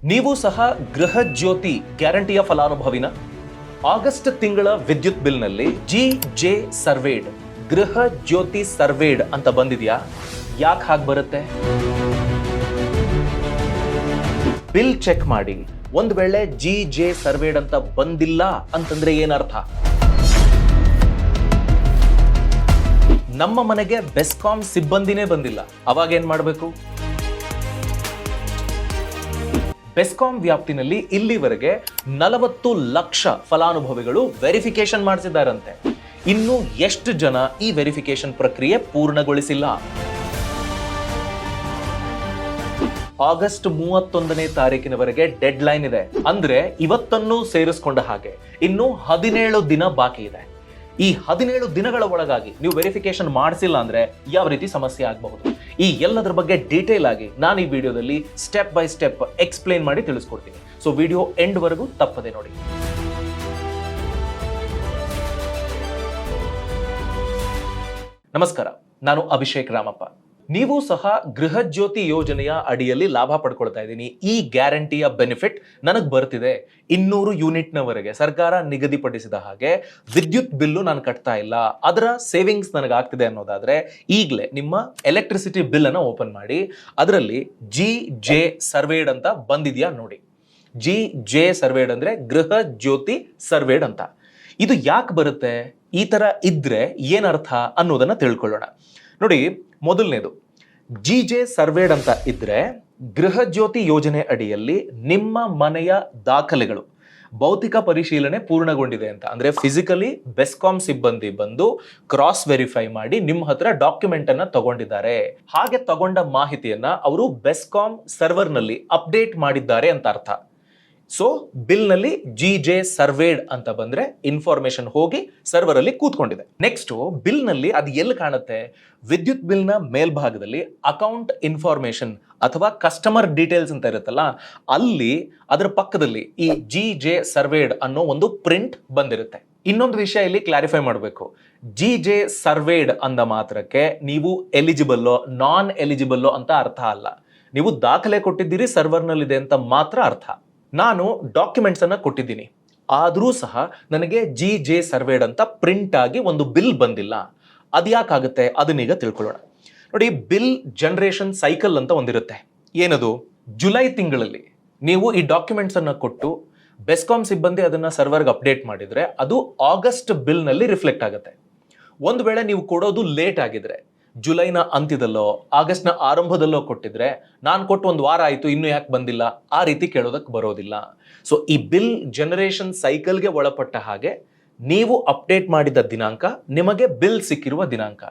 ನೀವು ಸಹ ಗೃಹ ಜ್ಯೋತಿ ಗ್ಯಾರಂಟಿಯ ಫಲಾನುಭವಿನ? ಆಗಸ್ಟ್ ತಿಂಗಳ ವಿದ್ಯುತ್ ಬಿಲ್ನಲ್ಲಿ ಜೆ ಸರ್ವೇಡ್ ಗೃಹ ಜ್ಯೋತಿ ಸರ್ವೇಡ್ ಅಂತ ಬಂದಿದ್ಯಾ? ಯಾಕೆ ಹಾಗೆ ಬರುತ್ತೆ? ಬಿಲ್ ಚೆಕ್ ಮಾಡಿ. ಒಂದ್ ವೇಳೆ ಜೆ ಸರ್ವೇಡ್ ಅಂತ ಬಂದಿಲ್ಲ ಅಂತಂದ್ರೆ ಏನರ್ಥ? ನಮ್ಮ ಮನೆಗೆ ಬೆಸ್ಕಾಂ ಸಿಬ್ಬಂದಿನೇ ಬಂದಿಲ್ಲ, ಅವಾಗ ಏನ್ ಮಾಡಬೇಕು? ಬೆಸ್ಕಾಂ ವ್ಯಾಪ್ತಿನಲ್ಲಿ ಇಲ್ಲಿವರೆಗೆ 40 ಲಕ್ಷ ಫಲಾನುಭವಿಗಳು ವೆರಿಫಿಕೇಶನ್ ಮಾಡಿಸಿದ್ದಾರಂತೆ. ಇನ್ನು ಎಷ್ಟು ಜನ ಈ ವೆರಿಫಿಕೇಶನ್ ಪ್ರಕ್ರಿಯೆ ಪೂರ್ಣಗೊಳಿಸಿಲ್ಲ? ಆಗಸ್ಟ್ 31ನೇ ತಾರೀಕಿನವರೆಗೆ ಡೆಡ್ ಲೈನ್ ಇದೆ. ಅಂದ್ರೆ ಇವತ್ತನ್ನು ಸೇರಿಸ್ಕೊಂಡ ಹಾಗೆ ಇನ್ನು 17 ದಿನ ಬಾಕಿ ಇದೆ. ಈ 17 ದಿನಗಳ ಒಳಗಾಗಿ ನೀವು ವೆರಿಫಿಕೇಶನ್ ಮಾಡಿಸಿಲ್ಲ ಅಂದ್ರೆ ಯಾವ ರೀತಿ ಸಮಸ್ಯೆ ಆಗಬಹುದು? ಈ ಎಲ್ಲದರ ಬಗ್ಗೆ ಡೀಟೇಲ್ ಆಗಿ ನಾನು ಈ ವಿಡಿಯೋದಲ್ಲಿ ಸ್ಟೆಪ್ ಬೈ ಸ್ಟೆಪ್ ಎಕ್ಸ್ಪ್ಲೇನ್ ಮಾಡಿ ತಿಳಿಸ್ಕೊಡ್ತೀನಿ. ಸೊ ವಿಡಿಯೋ ಎಂಡ್ ವರೆಗೂ ತಪ್ಪದೆ ನೋಡಿ. ನಮಸ್ಕಾರ, ನಾನು ಅಭಿಷೇಕ್ ರಾಮಪ್ಪ. ನೀವು ಸಹ ಗೃಹ ಜ್ಯೋತಿ ಯೋಜನೆಯ ಅಡಿಯಲ್ಲಿ ಲಾಭ ಪಡ್ಕೊಳ್ತಾ ಇದ್ದೀನಿ. ಈ ಗ್ಯಾರಂಟಿಯ ಬೆನಿಫಿಟ್ ನನಗೆ ಬರ್ತಿದೆ. 200 ಯೂನಿಟ್ನವರೆಗೆ ಸರ್ಕಾರ ನಿಗದಿಪಡಿಸಿದ ಹಾಗೆ ವಿದ್ಯುತ್ ಬಿಲ್ಲು ನಾನು ಕಟ್ತಾ ಇಲ್ಲ, ಅದರ ಸೇವಿಂಗ್ಸ್ ನನಗೆ ಆಗ್ತಿದೆ ಅನ್ನೋದಾದ್ರೆ ಈಗಲೇ ನಿಮ್ಮ ಎಲೆಕ್ಟ್ರಿಸಿಟಿ ಬಿಲ್ ಅನ್ನು ಓಪನ್ ಮಾಡಿ. ಅದರಲ್ಲಿ ಜೆ ಸರ್ವೇಡ್ ಅಂತ ಬಂದಿದ್ಯಾ ನೋಡಿ. ಜೆ ಸರ್ವೇಡ್ ಅಂದ್ರೆ ಗೃಹ ಜ್ಯೋತಿ ಸರ್ವೇಡ್ ಅಂತ. ಇದು ಯಾಕೆ ಬರುತ್ತೆ, ಈ ತರ ಇದ್ರೆ ಏನರ್ಥ ಅನ್ನೋದನ್ನ ತಿಳ್ಕೊಳ್ಳೋಣ. ನೋಡಿ, ಮೊದಲನೇದು ಜೆ ಸರ್ವೇಡ್ ಅಂತ ಇದ್ರೆ ಗೃಹ ಜ್ಯೋತಿ ಯೋಜನೆ ಅಡಿಯಲ್ಲಿ ನಿಮ್ಮ ಮನೆಯ ದಾಖಲೆಗಳು ಭೌತಿಕ ಪರಿಶೀಲನೆ ಪೂರ್ಣಗೊಂಡಿದೆ ಅಂತ. ಅಂದ್ರೆ ಫಿಸಿಕಲಿ ಬೆಸ್ಕಾಂ ಸಿಬ್ಬಂದಿ ಬಂದು ಕ್ರಾಸ್ ವೆರಿಫೈ ಮಾಡಿ ನಿಮ್ಮ ಹತ್ರ ಡಾಕ್ಯುಮೆಂಟ್ ಅನ್ನ ತಗೊಂಡಿದ್ದಾರೆ. ಹಾಗೆ ತಗೊಂಡ ಮಾಹಿತಿಯನ್ನ ಅವರು ಬೆಸ್ಕಾಂ ಸರ್ವರ್ ನಲ್ಲಿ ಅಪ್ಡೇಟ್ ಮಾಡಿದ್ದಾರೆ ಅಂತ ಅರ್ಥ. ಸೊ ಬಿಲ್ ನಲ್ಲಿ ಜೆ ಸರ್ವೇಡ್ ಅಂತ ಬಂದ್ರೆ ಇನ್ಫಾರ್ಮೇಶನ್ ಹೋಗಿ ಸರ್ವರ್ ಅಲ್ಲಿ ಕೂತ್ಕೊಂಡಿದೆ. ನೆಕ್ಸ್ಟ್ ಬಿಲ್ ನಲ್ಲಿ ಅದು ಎಲ್ಲಿ ಕಾಣುತ್ತೆ? ವಿದ್ಯುತ್ ಬಿಲ್ ನ ಮೇಲ್ಭಾಗದಲ್ಲಿ ಅಕೌಂಟ್ ಇನ್ಫಾರ್ಮೇಶನ್ ಅಥವಾ ಕಸ್ಟಮರ್ ಡೀಟೇಲ್ಸ್ ಅಂತ ಇರುತ್ತಲ್ಲ, ಅಲ್ಲಿ ಅದರ ಪಕ್ಕದಲ್ಲಿ ಈ ಜೆ ಸರ್ವೇಡ್ ಅನ್ನೋ ಒಂದು ಪ್ರಿಂಟ್ ಬಂದಿರುತ್ತೆ. ಇನ್ನೊಂದು ವಿಷಯ ಇಲ್ಲಿ ಕ್ಲಾರಿಫೈ ಮಾಡಬೇಕು. ಜೆ ಸರ್ವೇಡ್ ಅಂದ ಮಾತ್ರಕ್ಕೆ ನೀವು ಎಲಿಜಿಬಲ್ಲೋ ನಾನ್ ಎಲಿಜಿಬಲ್ಲೋ ಅಂತ ಅರ್ಥ ಅಲ್ಲ. ನೀವು ದಾಖಲೆ ಕೊಟ್ಟಿದ್ದೀರಿ, ಸರ್ವರ್ ನಲ್ಲಿ ಇದೆ ಅಂತ ಮಾತ್ರ ಅರ್ಥ. ನಾನು ಡಾಕ್ಯುಮೆಂಟ್ಸ್ ಅನ್ನ ಕೊಟ್ಟಿದ್ದೀನಿ, ಆದರೂ ಸಹ ನನಗೆ ಜೆ ಸರ್ವೇಡ್ ಅಂತ ಪ್ರಿಂಟ್ ಆಗಿ ಒಂದು ಬಿಲ್ ಬಂದಿಲ್ಲ. ಅದ್ಯಾಕಾಗುತ್ತೆ ಅದನ್ನೀಗ ತಿಳ್ಕೊಳ್ಳೋಣ. ನೋಡಿ, ಬಿಲ್ ಜನರೇಷನ್ ಸೈಕಲ್ ಅಂತ ಒಂದಿರುತ್ತೆ. ಏನದು? ಜುಲೈ ತಿಂಗಳಲ್ಲಿ ನೀವು ಈ ಡಾಕ್ಯುಮೆಂಟ್ಸ್ ಅನ್ನ ಕೊಟ್ಟು ಬೆಸ್ಕಾಂ ಸಿಬ್ಬಂದಿ ಅದನ್ನ ಸರ್ವರ್ಗೆ ಅಪ್ಡೇಟ್ ಮಾಡಿದ್ರೆ ಅದು ಆಗಸ್ಟ್ ಬಿಲ್ ನಲ್ಲಿ ರಿಫ್ಲೆಕ್ಟ್ ಆಗುತ್ತೆ. ಒಂದು ವೇಳೆ ನೀವು ಕೊಡೋದು ಲೇಟ್ ಆಗಿದ್ರೆ, ಜುಲೈನ ಅಂತ್ಯದಲ್ಲೋ ಆಗಸ್ಟ್ ನ ಆರಂಭದಲ್ಲೋ ಕೊಟ್ಟಿದ್ರೆ, ನಾನು ಕೊಟ್ಟು ಒಂದು ವಾರ ಆಯ್ತು ಇನ್ನು ಯಾಕೆ ಬಂದಿಲ್ಲ, ಆ ರೀತಿ ಕೇಳೋದಕ್ಕೆ ಬರೋದಿಲ್ಲ. ಸೊ ಈ ಬಿಲ್ ಜನರೇಷನ್ ಸೈಕಲ್ಗೆ ಒಳಪಟ್ಟ ಹಾಗೆ ನೀವು ಅಪ್ಡೇಟ್ ಮಾಡಿದ ದಿನಾಂಕ ನಿಮಗೆ ಬಿಲ್ ಸಿಕ್ಕಿರುವ ದಿನಾಂಕ,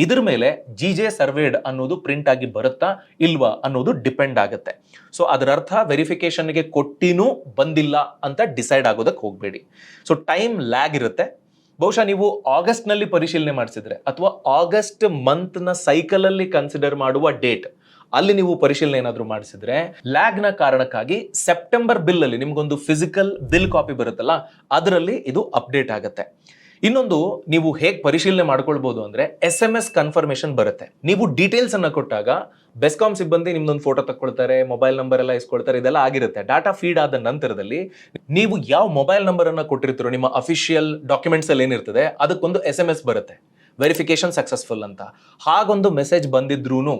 ಇದ್ರ ಮೇಲೆ ಜೆ ಸರ್ವೇಡ್ ಅನ್ನೋದು ಪ್ರಿಂಟ್ ಆಗಿ ಬರುತ್ತಾ ಇಲ್ವಾ ಅನ್ನೋದು ಡಿಪೆಂಡ್ ಆಗುತ್ತೆ. ಸೊ ಅದರ ಅರ್ಥ ವೆರಿಫಿಕೇಶನ್ಗೆ ಕೊಟ್ಟಿನೂ ಬಂದಿಲ್ಲ ಅಂತ ಡಿಸೈಡ್ ಆಗೋದಕ್ಕೆ ಹೋಗಬೇಡಿ. ಸೊ ಟೈಮ್ ಲ್ಯಾಗ್ ಇರುತ್ತೆ. ಬಹುಶಃ ನೀವು ಆಗಸ್ಟ್ ನಲ್ಲಿ ಪರಿಶೀಲನೆ ಮಾಡಿಸಿದ್ರೆ ಅಥವಾ ಆಗಸ್ಟ್ ಮಂತ್ ನ ಸೈಕಲ್ ಅಲ್ಲಿ ಕನ್ಸಿಡರ್ ಮಾಡುವ ಡೇಟ್ ಅಲ್ಲಿ ನೀವು ಪರಿಶೀಲನೆ ಏನಾದರೂ ಮಾಡಿಸಿದ್ರೆ ಲ್ಯಾಗ್ ನ ಕಾರಣಕ್ಕಾಗಿ ಸೆಪ್ಟೆಂಬರ್ ಬಿಲ್ ಅಲ್ಲಿ ನಿಮ್ಗೊಂದು ಫಿಸಿಕಲ್ ಬಿಲ್ ಕಾಪಿ ಬರುತ್ತಲ್ಲ, ಅದರಲ್ಲಿ ಇದು ಅಪ್ಡೇಟ್ ಆಗುತ್ತೆ. ಇನ್ನೊಂದು, ನೀವು ಹೇಗೆ ಪರಿಶೀಲನೆ ಮಾಡ್ಕೊಳ್ಬಹುದು ಅಂದ್ರೆ SMS ಕನ್ಫರ್ಮೇಶನ್ ಬರುತ್ತೆ. ನೀವು ಡೀಟೇಲ್ಸ್ ಅನ್ನ ಕೊಟ್ಟಾಗ ಬೆಸ್ಕಾಂ ಸಿಬ್ಬಂದಿ ನಿಮ್ದೊಂದು ಫೋಟೋ ತಕ್ಕೊಳ್ತಾರೆ, ಮೊಬೈಲ್ ನಂಬರ್ ಎಲ್ಲ ಇಸ್ಕೊಳ್ತಾರೆ, ಇದೆಲ್ಲ ಆಗಿರುತ್ತೆ. ಡಾಟಾ ಫೀಡ್ ಆದ ನಂತರದಲ್ಲಿ ನೀವು ಯಾವ ಮೊಬೈಲ್ ನಂಬರ್ ಅನ್ನ ಕೊಟ್ಟಿರ್ತೀರೋ ನಿಮ್ಮ ಅಫಿಷಿಯಲ್ ಡಾಕ್ಯುಮೆಂಟ್ಸ್ ಅಲ್ಲಿ ಏನಿರ್ತದೆ ಅದಕ್ಕೊಂದು SMS ಬರುತ್ತೆ, ವೆರಿಫಿಕೇಶನ್ ಸಕ್ಸಸ್ಫುಲ್ ಅಂತ. ಹಾಗೊಂದು ಮೆಸೇಜ್ ಬಂದಿದ್ರೂನು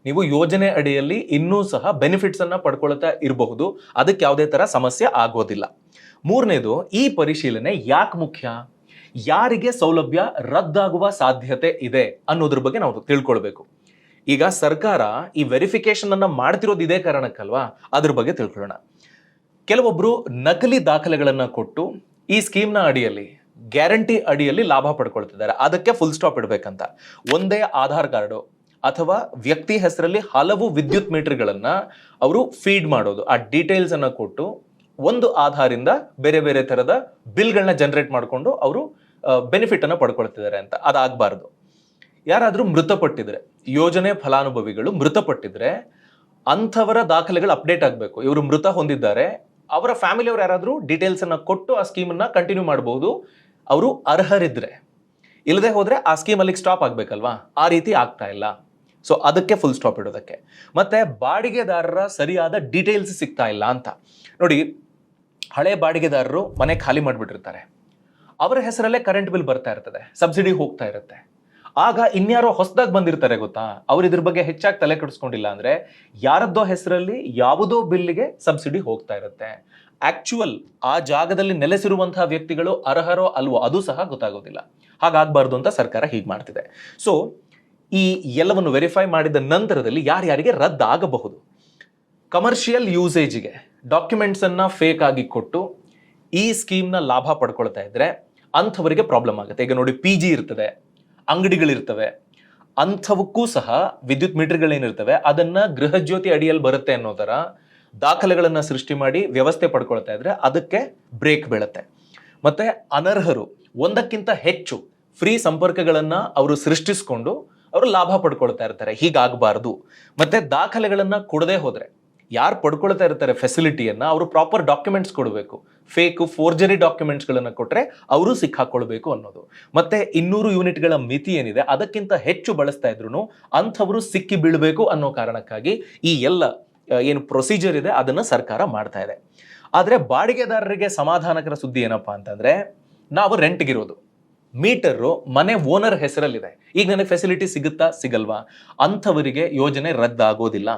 ನೀವು ಯೋಜನೆ ಅಡಿಯಲ್ಲಿ ಇನ್ನೂ ಸಹ ಬೆನಿಫಿಟ್ಸ್ ಅನ್ನ ಪಡ್ಕೊಳ್ತಾ ಇರಬಹುದು. ಅದಕ್ಕೆ ಯಾವುದೇ ತರ ಸಮಸ್ಯೆ ಆಗೋದಿಲ್ಲ. ಮೂರನೇದು, ಈ ಪರಿಶೀಲನೆ ಯಾಕೆ ಮುಖ್ಯ? ಯಾರಿಗೆ ಸೌಲಭ್ಯ ರದ್ದಾಗುವ ಸಾಧ್ಯತೆ ಇದೆ ಅನ್ನೋದ್ರ ಬಗ್ಗೆ ನಾವು ತಿಳ್ಕೊಳ್ಬೇಕು. ಈಗ ಸರ್ಕಾರ ಈ ವೆರಿಫಿಕೇಶನ್ ಅನ್ನ ಮಾಡ್ತಿರೋದು ಇದೇ ಕಾರಣಕ್ಕಲ್ವಾ, ಅದ್ರ ಬಗ್ಗೆ ತಿಳ್ಕೊಳ್ಳೋಣ. ಕೆಲವೊಬ್ರು ನಕಲಿ ದಾಖಲೆಗಳನ್ನ ಕೊಟ್ಟು ಈ ಸ್ಕೀಮ್ನ ಅಡಿಯಲ್ಲಿ ಗ್ಯಾರಂಟಿ ಅಡಿಯಲ್ಲಿ ಲಾಭ ಪಡ್ಕೊಳ್ತಿದ್ದಾರೆ. ಅದಕ್ಕೆ ಫುಲ್ ಸ್ಟಾಪ್ ಇಡಬೇಕಂತ ಒಂದೇ ಆಧಾರ್ ಕಾರ್ಡು ಅಥವಾ ವ್ಯಕ್ತಿ ಹೆಸರಲ್ಲಿ ಹಲವು ವಿದ್ಯುತ್ ಮೀಟರ್ಗಳನ್ನ ಅವರು ಫೀಡ್ ಮಾಡೋದು, ಆ ಡೀಟೇಲ್ಸ್ ಅನ್ನ ಕೊಟ್ಟು ಒಂದು ಆಧಾರಿಂದ ಬೇರೆ ಬೇರೆ ತರದ ಬಿಲ್ಗಳನ್ನ ಜನರೇಟ್ ಮಾಡಿಕೊಂಡು ಅವರು ಬೆನಿಫಿಟ್ ಅನ್ನ ಪಡ್ಕೊಳ್ತಿದ್ದಾರೆ ಅಂತ. ಅದಾಗಬಾರ್ದು. ಯಾರಾದ್ರೂ ಮೃತಪಟ್ಟಿದ್ರೆ, ಯೋಜನೆ ಫಲಾನುಭವಿಗಳು ಮೃತಪಟ್ಟಿದ್ರೆ ಅಂಥವರ ದಾಖಲೆಗಳು ಅಪ್ಡೇಟ್ ಆಗಬೇಕು. ಇವರು ಮೃತ ಹೊಂದಿದ್ದಾರೆ, ಅವರ ಫ್ಯಾಮಿಲಿಯವರು ಯಾರಾದ್ರೂ ಡೀಟೇಲ್ಸ್ ಅನ್ನ ಕೊಟ್ಟು ಆ ಸ್ಕೀಮ್ ಅನ್ನ ಕಂಟಿನ್ಯೂ ಮಾಡಬಹುದು, ಅವರು ಅರ್ಹರಿದ್ರೆ. ಇಲ್ಲದೆ ಹೋದ್ರೆ ಆ ಸ್ಕೀಮ್ ಅಲ್ಲಿಗೆ ಸ್ಟಾಪ್ ಆಗ್ಬೇಕಲ್ವಾ, ಆ ರೀತಿ ಆಗ್ತಾ ಇಲ್ಲ. ಸೊ ಅದಕ್ಕೆ ಫುಲ್ ಸ್ಟಾಪ್ ಇಡೋದಕ್ಕೆ. ಮತ್ತೆ ಬಾಡಿಗೆದಾರರ ಸರಿಯಾದ ಡೀಟೇಲ್ಸ್ ಸಿಗ್ತಾ ಇಲ್ಲ ಅಂತ ನೋಡಿ. ಹಳೆ ಬಾಡಿಗೆದಾರರು ಮನೆ ಖಾಲಿ ಮಾಡಿಬಿಟ್ಟಿರ್ತಾರೆ, ಅವರ ಹೆಸರಲ್ಲೇ ಕರೆಂಟ್ ಬಿಲ್ ಬರ್ತಾ ಇರ್ತದೆ, ಸಬ್ಸಿಡಿ ಹೋಗ್ತಾ ಇರುತ್ತೆ. ಆಗ ಇನ್ಯಾರೋ ಹೊಸದಾಗಿ ಬಂದಿರ್ತಾರೆ ಗೊತ್ತಾ, ಅವ್ರು ಇದ್ರ ಬಗ್ಗೆ ಹೆಚ್ಚಾಗಿ ತಲೆ ಕೆಡಿಸ್ಕೊಂಡಿಲ್ಲ ಅಂದ್ರೆ ಯಾರದ್ದೋ ಹೆಸರಲ್ಲಿ ಯಾವುದೋ ಬಿಲ್ಗೆ ಸಬ್ಸಿಡಿ ಹೋಗ್ತಾ ಇರುತ್ತೆ. ಆಕ್ಚುಯಲ್ ಆ ಜಾಗದಲ್ಲಿ ನೆಲೆಸಿರುವಂತಹ ವ್ಯಕ್ತಿಗಳು ಅರ್ಹರೋ ಅಲ್ವೋ ಅದು ಸಹ ಗೊತ್ತಾಗೋದಿಲ್ಲ. ಹಾಗಾಗಬಾರ್ದು ಅಂತ ಸರ್ಕಾರ ಹೀಗೆ ಮಾಡ್ತಿದೆ. ಸೊ ಈ ಎಲ್ಲವನ್ನು ವೆರಿಫೈ ಮಾಡಿದ ನಂತರದಲ್ಲಿ ಯಾರ್ಯಾರಿಗೆ ರದ್ದಾಗಬಹುದು, ಕಮರ್ಷಿಯಲ್ ಯೂಸೇಜ್ಗೆ ಡಾಕ್ಯುಮೆಂಟ್ಸ್ ಅನ್ನ ಫೇಕ್ ಆಗಿ ಕೊಟ್ಟು ಈ ಸ್ಕೀಮ್ನ ಲಾಭ ಪಡ್ಕೊಳ್ತಾ ಇದ್ರೆ ಅಂಥವರಿಗೆ ಪ್ರಾಬ್ಲಮ್ ಆಗುತ್ತೆ. ಈಗ ನೋಡಿ, ಪಿ ಜಿ ಇರ್ತದೆ, ಅಂಗಡಿಗಳಿರ್ತವೆ, ಅಂಥವಕ್ಕೂ ಸಹ ವಿದ್ಯುತ್ ಮೀಟರ್ಗಳೇನಿರ್ತವೆ ಅದನ್ನ ಗೃಹ ಜ್ಯೋತಿ ಅಡಿಯಲ್ಲಿ ಬರುತ್ತೆ ಅನ್ನೋ ಥರ ದಾಖಲೆಗಳನ್ನ ಸೃಷ್ಟಿ ಮಾಡಿ ವ್ಯವಸ್ಥೆ ಪಡ್ಕೊಳ್ತಾ ಇದ್ರೆ ಅದಕ್ಕೆ ಬ್ರೇಕ್ ಬೀಳುತ್ತೆ. ಮತ್ತೆ ಅನರ್ಹರು ಒಂದಕ್ಕಿಂತ ಹೆಚ್ಚು ಫ್ರೀ ಸಂಪರ್ಕಗಳನ್ನ ಅವರು ಸೃಷ್ಟಿಸ್ಕೊಂಡು ಅವರು ಲಾಭ ಪಡ್ಕೊಳ್ತಾ ಇರ್ತಾರೆ. ಹೀಗಾಗಬಾರ್ದು. ಮತ್ತೆ ದಾಖಲೆಗಳನ್ನ ಕೊಡದೆ ಹೋದ್ರೆ ಯಾರು ಪಡ್ಕೊಳ್ತಾ ಇರ್ತಾರೆ ಫೆಸಿಲಿಟಿಯನ್ನ, ಅವರು ಪ್ರಾಪರ್ ಡಾಕ್ಯುಮೆಂಟ್ಸ್ ಕೊಡಬೇಕು. ಫೇಕ್ ಫೋರ್ಜರಿ ಡಾಕ್ಯುಮೆಂಟ್ಸ್ಗಳನ್ನ ಕೊಟ್ರೆ ಅವರು ಸಿಕ್ಕಾಕೊಳ್ಬೇಕು ಅನ್ನೋದು. ಮತ್ತೆ 200 ಯೂನಿಟ್ಗಳ ಮಿತಿ ಏನಿದೆ ಅದಕ್ಕಿಂತ ಹೆಚ್ಚು ಬಳಸ್ತಾ ಇದ್ರು ಅಂಥವರು ಸಿಕ್ಕಿ ಬೀಳಬೇಕು ಅನ್ನೋ ಕಾರಣಕ್ಕಾಗಿ ಈ ಎಲ್ಲ ಏನು ಪ್ರೊಸೀಜರ್ ಇದೆ ಅದನ್ನ ಸರ್ಕಾರ ಮಾಡ್ತಾ ಇದೆ. ಆದ್ರೆ ಬಾಡಿಗೆದಾರರಿಗೆ ಸಮಾಧಾನಕರ ಸುದ್ದಿ ಏನಪ್ಪಾ ಅಂತಂದ್ರೆ, ನಾವು ರೆಂಟ್ಗಿರೋದು, ಮೀಟರು ಮನೆ ಓನರ್ ಹೆಸರಲ್ಲಿದೆ, ಈಗ ನನಗೆ ಫೆಸಿಲಿಟಿ ಸಿಗುತ್ತಾ ಸಿಗಲ್ವಾ, ಅಂಥವರಿಗೆ ಯೋಜನೆ ರದ್ದಾಗೋದಿಲ್ಲ.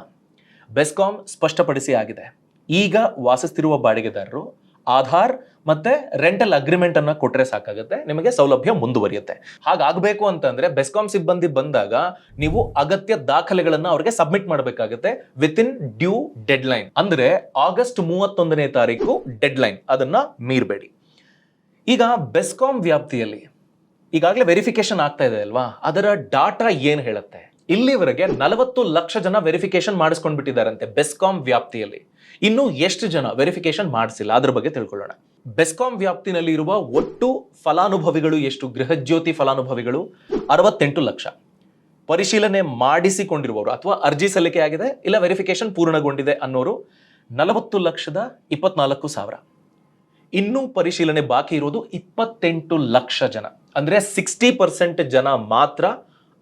ಬೆಸ್ಕಾಂ ಸ್ಪಷ್ಟಪಡಿಸಿ ಆಗಿದೆ. ಈಗ ವಾಸಿಸ್ತಿರುವ ಬಾಡಿಗೆದಾರರು ಆಧಾರ್ ಮತ್ತೆ ರೆಂಟಲ್ ಅಗ್ರಿಮೆಂಟ್ ಅನ್ನ ಕೊಟ್ರೆ ಸಾಕಾಗುತ್ತೆ, ನಿಮಗೆ ಸೌಲಭ್ಯ ಮುಂದುವರಿಯುತ್ತೆ. ಹಾಗಾಗಬೇಕು ಅಂತಂದ್ರೆ ಬೆಸ್ಕಾಂ ಸಿಬ್ಬಂದಿ ಬಂದಾಗ ನೀವು ಅಗತ್ಯ ದಾಖಲೆಗಳನ್ನ ಅವ್ರಿಗೆ ಸಬ್ಮಿಟ್ ಮಾಡಬೇಕಾಗುತ್ತೆ with in due deadline. ಅಂದ್ರೆ ಆಗಸ್ಟ್ 31ನೇ ತಾರೀಕು ಡೆಡ್ ಲೈನ್, ಅದನ್ನ ಮೀರಬೇಡಿ. ಈಗ ಬೆಸ್ಕಾಂ ವ್ಯಾಪ್ತಿಯಲ್ಲಿ ಈಗಾಗಲೇ ವೆರಿಫಿಕೇಶನ್ ಆಗ್ತಾ ಇದೆ ಅಲ್ವಾ, ಅದರ ಡಾಟಾ ಏನ್ ಹೇಳುತ್ತೆ, ಇಲ್ಲಿವರೆಗೆ 40 ಲಕ್ಷ ಜನ ವೆರಿಫಿಕೇಶನ್ ಮಾಡಿಸ್ಕೊಂಡ್ಬಿಟ್ಟಿದ್ದಾರಂತೆ ಬೆಸ್ಕಾಂ ವ್ಯಾಪ್ತಿಯಲ್ಲಿ. ಇನ್ನು ಎಷ್ಟು ಜನ ವೆರಿಫಿಕೇಶನ್ ಮಾಡಿಸಿಲ್ಲ ಅದ್ರ ಬಗ್ಗೆ ತಿಳ್ಕೊಳ್ಳೋಣ. ಬೆಸ್ಕಾಂ ವ್ಯಾಪ್ತಿನಲ್ಲಿ ಇರುವ ಒಟ್ಟು ಫಲಾನುಭವಿಗಳು ಎಷ್ಟು, ಗೃಹ ಜ್ಯೋತಿ ಫಲಾನುಭವಿಗಳು 68 ಲಕ್ಷ. ಪರಿಶೀಲನೆ ಮಾಡಿಸಿಕೊಂಡಿರುವವರು ಅಥವಾ ಅರ್ಜಿ ಸಲ್ಲಿಕೆ ಆಗಿದೆ ಇಲ್ಲ ವೆರಿಫಿಕೇಶನ್ ಪೂರ್ಣಗೊಂಡಿದೆ ಅನ್ನೋರು 40,24,000. ಇನ್ನೂ ಪರಿಶೀಲನೆ ಬಾಕಿ ಇರೋದು 28 ಲಕ್ಷ ಜನ. ಅಂದ್ರೆ 60% ಜನ ಮಾತ್ರ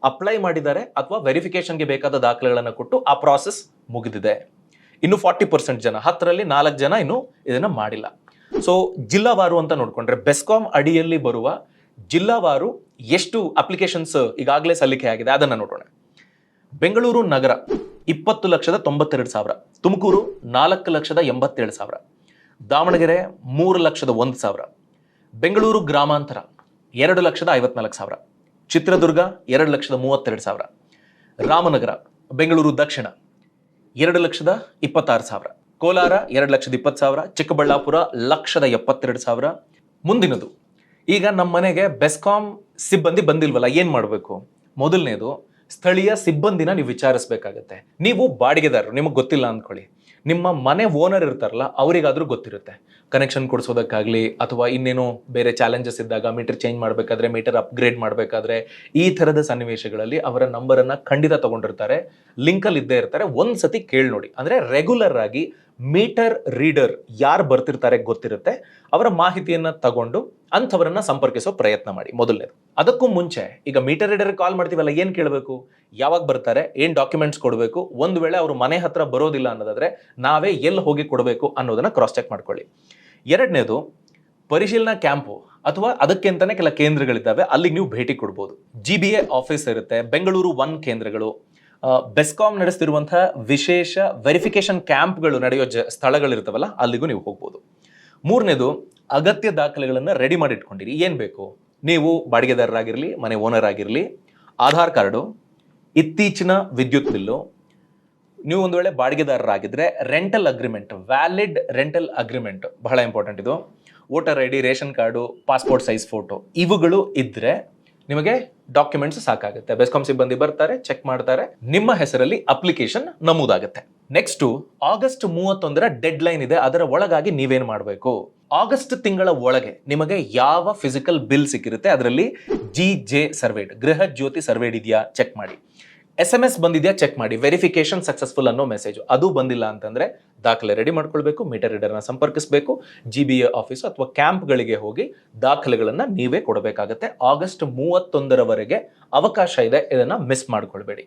ಅಪ್ಲೈ ಮಾಡಿದ್ದಾರೆ ಅಥವಾ ವೆರಿಫಿಕೇಶನ್ಗೆ ಬೇಕಾದ ದಾಖಲೆಗಳನ್ನು ಕೊಟ್ಟು ಆ ಪ್ರಾಸೆಸ್ ಮುಗಿದಿದೆ. ಇನ್ನು 40% ಜನ, 10ರಲ್ಲಿ 4 ಜನ ಇನ್ನು ಇದನ್ನ ಮಾಡಿಲ್ಲ. ಸೊ ಜಿಲ್ಲಾವಾರು ಅಂತ ನೋಡ್ಕೊಂಡ್ರೆ ಬೆಸ್ಕಾಂ ಅಡಿಯಲ್ಲಿ ಬರುವ ಜಿಲ್ಲಾವಾರು ಎಷ್ಟು ಅಪ್ಲಿಕೇಶನ್ಸ್ ಈಗಾಗಲೇ ಸಲ್ಲಿಕೆ ಆಗಿದೆ ಅದನ್ನ ನೋಡೋಣ. ಬೆಂಗಳೂರು ನಗರ 20,92,000, ತುಮಕೂರು 4,87,000, ದಾವಣಗೆರೆ 3,01,000, ಬೆಂಗಳೂರು ಗ್ರಾಮಾಂತರ 2,54,000, ಚಿತ್ರದುರ್ಗ 2,32,000, ರಾಮನಗರ, ಬೆಂಗಳೂರು ದಕ್ಷಿಣ 2,26,000, ಕೋಲಾರ 2,20,000, ಚಿಕ್ಕಬಳ್ಳಾಪುರ 1,72,000. ಮುಂದಿನದು, ಈಗ ನಮ್ಮ ಮನೆಗೆ ಬೆಸ್ಕಾಂ ಸಿಬ್ಬಂದಿ ಬಂದಿಲ್ವಲ್ಲ, ಏನ್ ಮಾಡಬೇಕು? ಮೊದಲನೇದು, ಸ್ಥಳೀಯ ಸಿಬ್ಬಂದಿನ ನೀವು ವಿಚಾರಿಸಬೇಕಾಗತ್ತೆ. ನೀವು ಬಾಡಿಗೆದಾರರು, ನಿಮಗೆ ಗೊತ್ತಿಲ್ಲ ಅಂದ್ಕೊಳ್ಳಿ, ನಿಮ್ಮ ಮನೆ ಓನರ್ ಇರ್ತಾರಲ್ಲ ಅವರಿಗಾದ್ರೂ ಗೊತ್ತಿರುತ್ತೆ. ಕನೆಕ್ಷನ್ ಕೊಡಿಸೋದಕ್ಕಾಗಲಿ ಅಥವಾ ಇನ್ನೇನೋ ಬೇರೆ ಚಾಲೆಂಜಸ್ ಇದ್ದಾಗ, ಮೀಟರ್ ಚೇಂಜ್ ಮಾಡಬೇಕಾದ್ರೆ, ಮೀಟರ್ ಅಪ್ಗ್ರೇಡ್ ಮಾಡಬೇಕಾದ್ರೆ, ಈ ಥರದ ಸನ್ನಿವೇಶಗಳಲ್ಲಿ ಅವರ ನಂಬರನ್ನು ಖಂಡಿತ ತಗೊಂಡಿರ್ತಾರೆ, ಲಿಂಕಲ್ಲಿ ಇದ್ದೇ ಇರ್ತಾರೆ. ಒಂದ್ಸತಿ ಕೇಳಿ ನೋಡಿ. ಅಂದರೆ ರೆಗ್ಯುಲರ್ ಆಗಿ ಮೀಟರ್ ರೀಡರ್ ಯಾರು ಬರ್ತಿರ್ತಾರೆ ಗೊತ್ತಿರುತ್ತೆ, ಅವರ ಮಾಹಿತಿಯನ್ನು ತಗೊಂಡು ಅಂಥವರನ್ನ ಸಂಪರ್ಕಿಸೋ ಪ್ರಯತ್ನ ಮಾಡಿ ಮೊದಲನೇದು. ಅದಕ್ಕೂ ಮುಂಚೆ ಈಗ ಮೀಟರ್ ರೀಡರ್ ಕಾಲ್ ಮಾಡ್ತೀವಲ್ಲ, ಏನು ಕೇಳಬೇಕು, ಯಾವಾಗ ಬರ್ತಾರೆ, ಏನು ಡಾಕ್ಯುಮೆಂಟ್ಸ್ ಕೊಡಬೇಕು, ಒಂದು ವೇಳೆ ಅವರು ಮನೆ ಹತ್ರ ಬರೋದಿಲ್ಲ ಅನ್ನೋದಾದ್ರೆ ನಾವೇ ಎಲ್ಲಿ ಹೋಗಿ ಕೊಡಬೇಕು ಅನ್ನೋದನ್ನ ಕ್ರಾಸ್ ಚೆಕ್ ಮಾಡ್ಕೊಳ್ಳಿ. ಎರಡನೇದು, ಪರಿಶೀಲನಾ ಕ್ಯಾಂಪು ಅಥವಾ ಅದಕ್ಕೆ ಅಂತಾನೆ ಕೆಲ ಕೇಂದ್ರಗಳಿದ್ದಾವೆ, ಅಲ್ಲಿಗೆ ನೀವು ಭೇಟಿ ಕೊಡ್ಬೋದು. GBA ಆಫೀಸ್ ಇರುತ್ತೆ, ಬೆಂಗಳೂರು 1 ಕೇಂದ್ರಗಳು, ಬೆಸ್ಕಾಂ ನಡೆಸ್ತಿರುವಂತಹ ವಿಶೇಷ ವೆರಿಫಿಕೇಶನ್ ಕ್ಯಾಂಪ್ಗಳು ನಡೆಯೋ ಸ್ಥಳಗಳಿರ್ತಾವಲ್ಲ ಅಲ್ಲಿಗೂ ನೀವು ಹೋಗ್ಬೋದು. ಮೂರನೇದು, ಅಗತ್ಯ ದಾಖಲೆಗಳನ್ನು ರೆಡಿ ಮಾಡಿ ಇಟ್ಕೊಂಡಿರಿ. ಏನು ಬೇಕು, ನೀವು ಬಾಡಿಗೆದಾರರಾಗಿರಲಿ ಮನೆ ಓನರ್ ಆಗಿರಲಿ, ಆಧಾರ್ ಕಾರ್ಡು, ಇತ್ತೀಚಿನ ವಿದ್ಯುತ್ ಬಿಲ್ಲು, ನೀವು ಒಂದು ವೇಳೆ ಬಾಡಿಗೆದಾರರಾಗಿದ್ದರೆ rental agreement, valid rental agreement ಬಹಳ ಇಂಪಾರ್ಟೆಂಟ್ ಇದು, voter ID, ration card, passport size photo, ಇವುಗಳು ಇದ್ದರೆ ನಿಮಗೆ ಡಾಕ್ಯುಮೆಂಟ್ಸ್ ಸಾಕಾಗುತ್ತೆ. ಬೆಸ್ಕಾಂ ಸಿಬ್ಬಂದಿ ಬರ್ತಾರೆ, ಚೆಕ್ ಮಾಡ್ತಾರೆ, ನಿಮ್ಮ ಹೆಸರಲ್ಲಿ ಅಪ್ಲಿಕೇಶನ್ ನಮೂದಾಗುತ್ತೆ. ನೆಕ್ಸ್ಟು, ಆಗಸ್ಟ್ 31ರ ಡೆಡ್ ಲೈನ್ ಇದೆ, ಅದರ ಒಳಗಾಗಿ ನೀವೇನು ಮಾಡಬೇಕು, ಆಗಸ್ಟ್ ತಿಂಗಳ ಒಳಗೆ ನಿಮಗೆ ಯಾವ ಫಿಸಿಕಲ್ ಬಿಲ್ ಸಿಕ್ಕಿರುತ್ತೆ ಅದರಲ್ಲಿ GJ ಸರ್ವೇಡ್, ಗೃಹ ಜ್ಯೋತಿ ಸರ್ವೇಡ್ ಇದೆಯಾ ಚೆಕ್ ಮಾಡಿ. SMS ಬಂದಿದೆಯಾ ಚೆಕ್ ಮಾಡಿ. ವೆರಿಫಿಕೇಶನ್ ಸಕ್ಸಸ್ಫುಲ್ ಅನ್ನೋ ಮೆಸೇಜ್ ಅದು ಬಂದಿಲ್ಲ ಅಂತಂದ್ರೆ ದಾಖಲೆ ರೆಡಿ ಮಾಡ್ಕೊಳ್ಬೇಕು, ಮೀಟರ್ ರೀಡರ್ನ ಸಂಪರ್ಕಿಸಬೇಕು, GBA ಆಫೀಸ್ ಅಥವಾ ಕ್ಯಾಂಪ್ಗಳಿಗೆ ಹೋಗಿ ದಾಖಲೆಗಳನ್ನ ನೀವೇ ಕೊಡಬೇಕಾಗತ್ತೆ. ಆಗಸ್ಟ್ 31ರವರೆಗೆ ಅವಕಾಶ ಇದೆ, ಇದನ್ನ ಮಿಸ್ ಮಾಡ್ಕೊಳ್ಬೇಡಿ.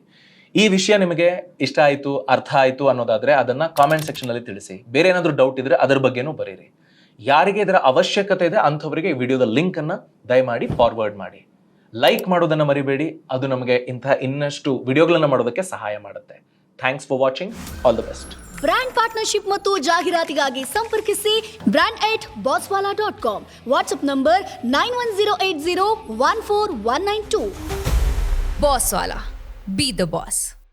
ಈ ವಿಷಯ ನಿಮಗೆ ಇಷ್ಟ ಆಯಿತು, ಅರ್ಥ ಆಯಿತು ಅನ್ನೋದಾದ್ರೆ ಅದನ್ನ ಕಾಮೆಂಟ್ ಸೆಕ್ಷನ್ ಅಲ್ಲಿ ತಿಳಿಸಿ. ಬೇರೆ ಏನಾದರೂ ಡೌಟ್ ಇದ್ರೆ ಅದ್ರ ಬಗ್ಗೆನೂ ಬರೀರಿ. ಯಾರಿಗೆ ಇದರ ಅವಶ್ಯಕತೆ ಇದೆ ಅಂಥವರಿಗೆ ವಿಡಿಯೋದ ಲಿಂಕ್ ಅನ್ನ ದಯಮಾಡಿ ಫಾರ್ವರ್ಡ್ ಮಾಡಿ. ಲೈಕ್ ಮಾಡೋದನ್ನ ಮರಿಬೇಡಿ, ಅದು ನಮಗೆ ಇಂತಹ ಇನ್ನಷ್ಟು ವಿಡಿಯೋಗಳನ್ನ ಮಾಡೋದಕ್ಕೆ ಸಹಾಯ ಮಾಡುತ್ತೆ. Thanks for watching. All the best. Brand partnership ಮತ್ತು ಜಾಹೀರಾತಿಗಾಗಿ ಸಂಪರ್ಕಿಸಿ brand@bosswala.com. WhatsApp number 9108014192. Bosswala. Be the boss.